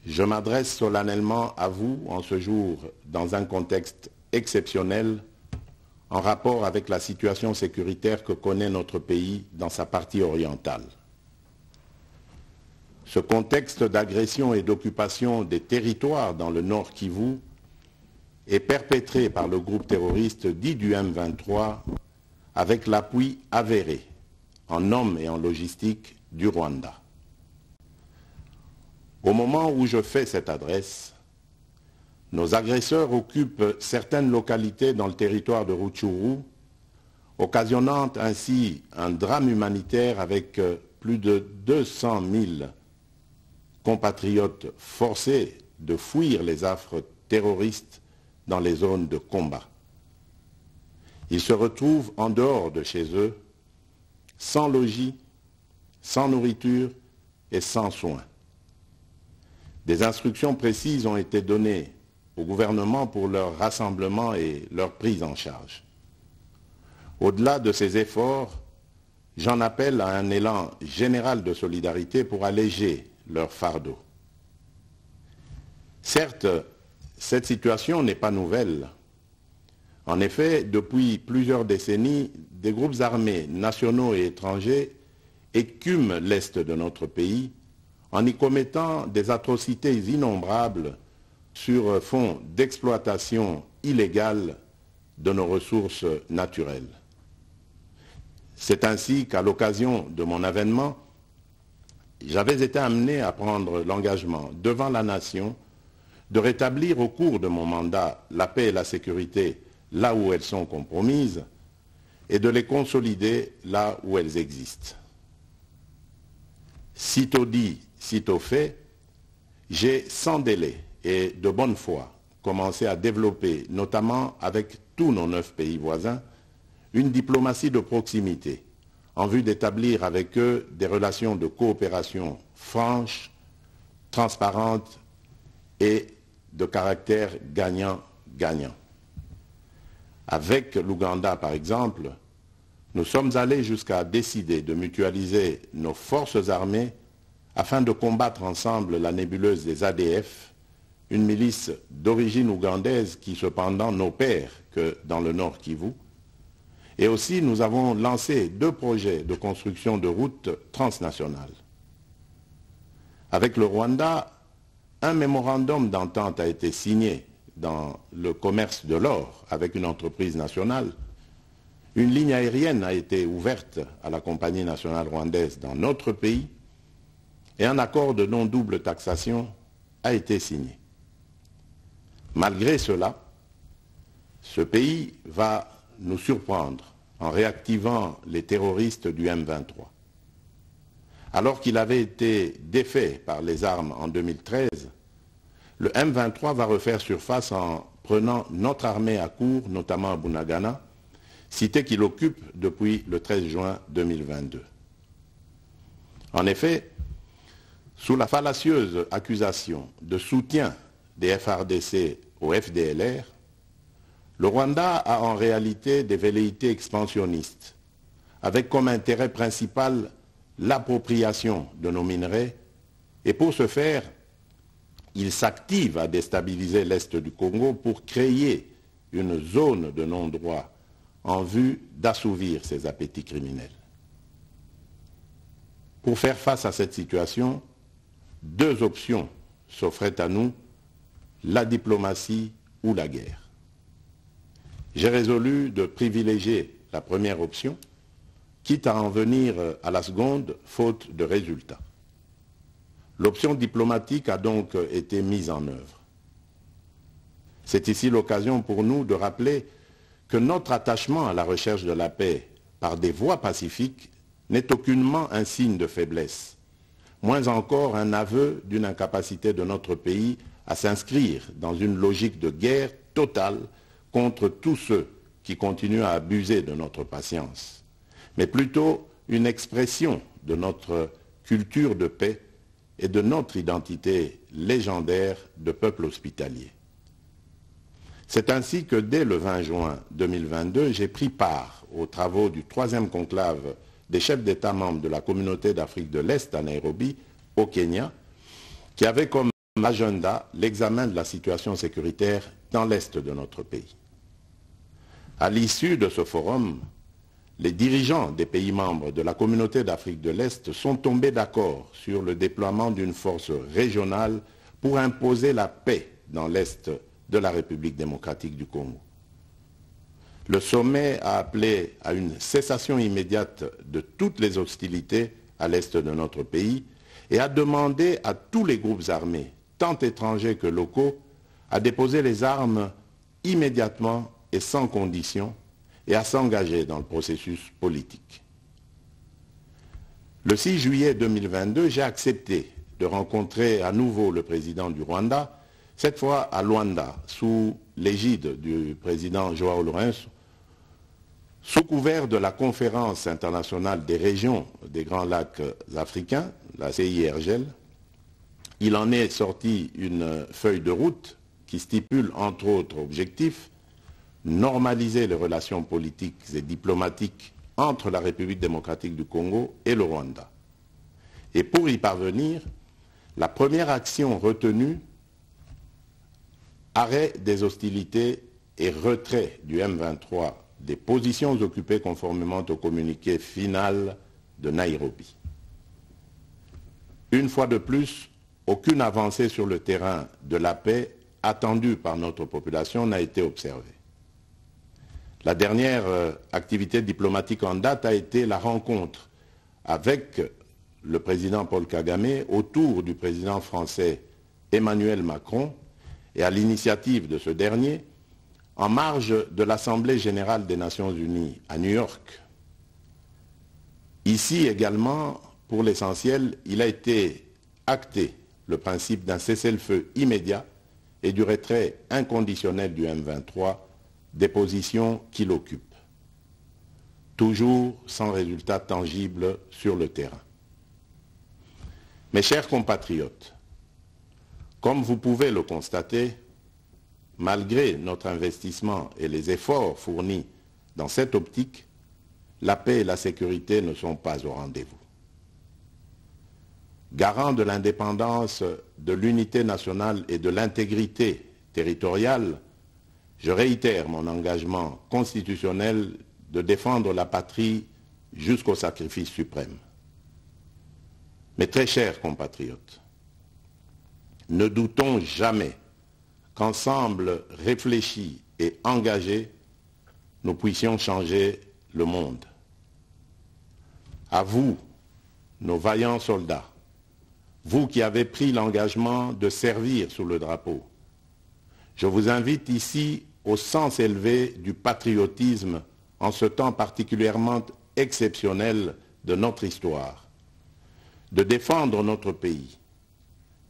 Je m'adresse solennellement à vous en ce jour dans un contexte exceptionnel en rapport avec la situation sécuritaire que connaît notre pays dans sa partie orientale. Ce contexte d'agression et d'occupation des territoires dans le Nord Kivu est perpétré par le groupe terroriste dit du M23 avec l'appui avéré en hommes et en logistique du Rwanda. Au moment où je fais cette adresse, nos agresseurs occupent certaines localités dans le territoire de Rutshuru, occasionnant ainsi un drame humanitaire avec plus de 200 000 compatriotes forcés de fuir les affres terroristes dans les zones de combat. Ils se retrouvent en dehors de chez eux, sans logis, sans nourriture et sans soins. Des instructions précises ont été données au gouvernement pour leur rassemblement et leur prise en charge. Au-delà de ces efforts, j'en appelle à un élan général de solidarité pour alléger leur fardeau. Certes, cette situation n'est pas nouvelle. En effet, depuis plusieurs décennies, des groupes armés nationaux et étrangers écument l'est de notre pays en y commettant des atrocités innombrables sur fond d'exploitation illégale de nos ressources naturelles. C'est ainsi qu'à l'occasion de mon avènement, j'avais été amené à prendre l'engagement devant la nation de rétablir au cours de mon mandat la paix et la sécurité là où elles sont compromises et de les consolider là où elles existent. Sitôt dit, sitôt fait, j'ai sans délai et de bonne foi commencé à développer, notamment avec tous nos 9 pays voisins, une diplomatie de proximité en vue d'établir avec eux des relations de coopération franches, transparentes et de caractère gagnant-gagnant. Avec l'Ouganda, par exemple, nous sommes allés jusqu'à décider de mutualiser nos forces armées afin de combattre ensemble la nébuleuse des ADF, une milice d'origine ougandaise qui cependant n'opère que dans le Nord Kivu. Et aussi, nous avons lancé 2 projets de construction de routes transnationales. Avec le Rwanda, un mémorandum d'entente a été signé dans le commerce de l'or avec une entreprise nationale. Une ligne aérienne a été ouverte à la compagnie nationale rwandaise dans notre pays et un accord de non-double taxation a été signé. Malgré cela, ce pays va nous surprendre en réactivant les terroristes du M23. Alors qu'il avait été défait par les armes en 2013, le M23 va refaire surface en prenant notre armée à court, notamment à Bunagana, cité qu'il occupe depuis le 13 juin 2022. En effet, sous la fallacieuse accusation de soutien des FARDC au FDLR, le Rwanda a en réalité des velléités expansionnistes, avec comme intérêt principal l'appropriation de nos minerais, et pour ce faire, il s'active à déstabiliser l'Est du Congo pour créer une zone de non-droit en vue d'assouvir ses appétits criminels. Pour faire face à cette situation, 2 options s'offraient à nous, la diplomatie ou la guerre. J'ai résolu de privilégier la première option, quitte à en venir à la seconde, faute de résultats. L'option diplomatique a donc été mise en œuvre. C'est ici l'occasion pour nous de rappeler que notre attachement à la recherche de la paix par des voies pacifiques n'est aucunement un signe de faiblesse, moins encore un aveu d'une incapacité de notre pays à s'inscrire dans une logique de guerre totale contre tous ceux qui continuent à abuser de notre patience, mais plutôt une expression de notre culture de paix et de notre identité légendaire de peuple hospitalier. C'est ainsi que dès le 20 juin 2022, j'ai pris part aux travaux du 3e conclave des chefs d'État membres de la Communauté d'Afrique de l'Est à Nairobi, au Kenya, qui avait comme l'agenda l'examen de la situation sécuritaire dans l'est de notre pays. À l'issue de ce forum, les dirigeants des pays membres de la communauté d'Afrique de l'Est sont tombés d'accord sur le déploiement d'une force régionale pour imposer la paix dans l'est de la République démocratique du Congo. Le sommet a appelé à une cessation immédiate de toutes les hostilités à l'est de notre pays et a demandé à tous les groupes armés, tant étrangers que locaux, à déposer les armes immédiatement et sans condition et à s'engager dans le processus politique. Le 6 juillet 2022, j'ai accepté de rencontrer à nouveau le président du Rwanda, cette fois à Luanda, sous l'égide du président João Lourenço, sous couvert de la conférence internationale des régions des Grands Lacs africains, la CIRGL. Il en est sorti une feuille de route qui stipule entre autres objectifs normaliser les relations politiques et diplomatiques entre la République démocratique du Congo et le Rwanda. Et pour y parvenir, la première action retenue, arrêt des hostilités et retrait du M23 des positions occupées conformément au communiqué final de Nairobi. Une fois de plus, aucune avancée sur le terrain de la paix attendue par notre population n'a été observée. La dernière activité diplomatique en date a été la rencontre avec le président Paul Kagame autour du président français Emmanuel Macron et à l'initiative de ce dernier en marge de l'Assemblée générale des Nations unies à New York. Ici également, pour l'essentiel, il a été acté le principe d'un cessez-le-feu immédiat et du retrait inconditionnel du M23 des positions qu'il occupe, toujours sans résultat tangible sur le terrain. Mes chers compatriotes, comme vous pouvez le constater, malgré notre investissement et les efforts fournis dans cette optique, la paix et la sécurité ne sont pas au rendez-vous. Garant de l'indépendance, de l'unité nationale et de l'intégrité territoriale, je réitère mon engagement constitutionnel de défendre la patrie jusqu'au sacrifice suprême. Mes très chers compatriotes, ne doutons jamais qu'ensemble réfléchis et engagés, nous puissions changer le monde. À vous, nos vaillants soldats, vous qui avez pris l'engagement de servir sous le drapeau, je vous invite ici au sens élevé du patriotisme en ce temps particulièrement exceptionnel de notre histoire, de défendre notre pays,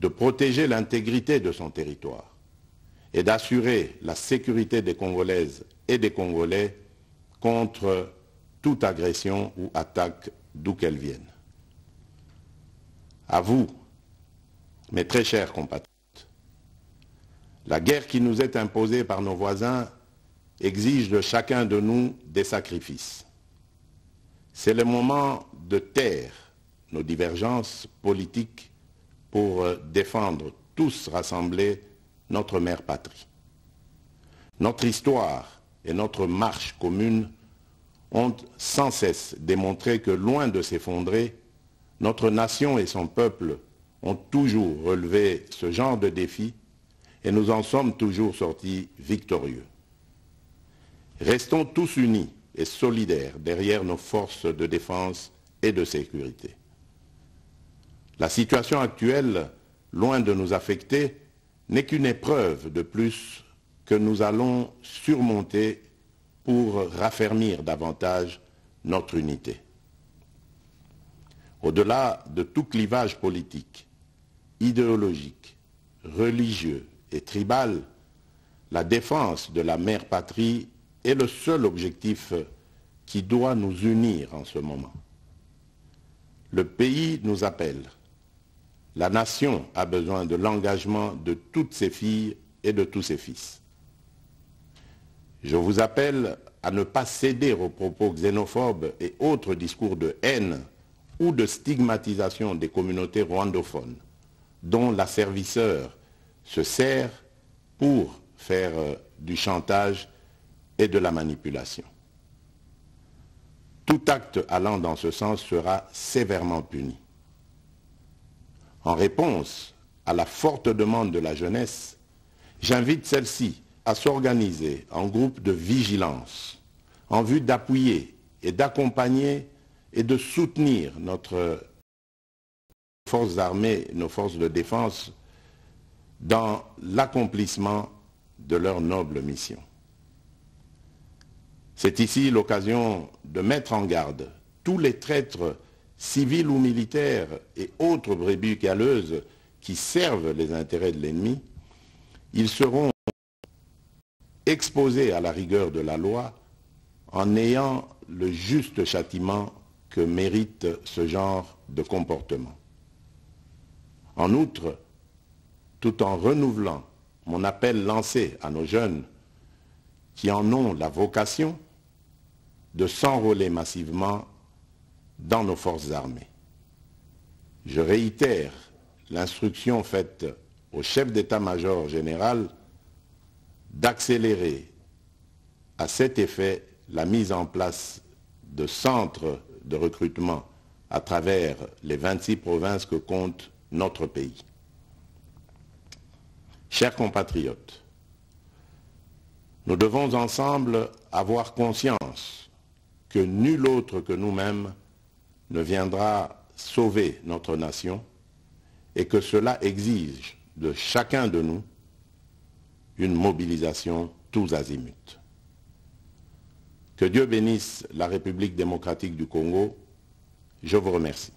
de protéger l'intégrité de son territoire et d'assurer la sécurité des Congolaises et des Congolais contre toute agression ou attaque d'où qu'elle vienne. À vous, mes très chers compatriotes, la guerre qui nous est imposée par nos voisins exige de chacun de nous des sacrifices. C'est le moment de taire nos divergences politiques pour défendre tous rassemblés notre mère patrie. Notre histoire et notre marche commune ont sans cesse démontré que loin de s'effondrer, notre nation et son peuple ont toujours relevé ce genre de défis et nous en sommes toujours sortis victorieux. Restons tous unis et solidaires derrière nos forces de défense et de sécurité. La situation actuelle, loin de nous affecter, n'est qu'une épreuve de plus que nous allons surmonter pour raffermir davantage notre unité. Au-delà de tout clivage politique, idéologique, religieux et tribal, la défense de la mère patrie est le seul objectif qui doit nous unir en ce moment. Le pays nous appelle. La nation a besoin de l'engagement de toutes ses filles et de tous ses fils. Je vous appelle à ne pas céder aux propos xénophobes et autres discours de haine ou de stigmatisation des communautés rwandophones, dont l'asservisseur se sert pour faire du chantage et de la manipulation. Tout acte allant dans ce sens sera sévèrement puni. En réponse à la forte demande de la jeunesse, j'invite celle-ci à s'organiser en groupe de vigilance en vue d'appuyer et d'accompagner et de soutenir notre forces armées, nos forces de défense dans l'accomplissement de leur noble mission. C'est ici l'occasion de mettre en garde tous les traîtres civils ou militaires et autres brebis galeuses qui servent les intérêts de l'ennemi. Ils seront exposés à la rigueur de la loi en ayant le juste châtiment que mérite ce genre de comportement. En outre, tout en renouvelant mon appel lancé à nos jeunes qui en ont la vocation de s'enrôler massivement dans nos forces armées. Je réitère l'instruction faite au chef d'état-major général d'accélérer à cet effet la mise en place de centres de recrutement à travers les 26 provinces que compte notre pays. Chers compatriotes, nous devons ensemble avoir conscience que nul autre que nous-mêmes ne viendra sauver notre nation et que cela exige de chacun de nous une mobilisation tous azimuts. Que Dieu bénisse la République démocratique du Congo. Je vous remercie.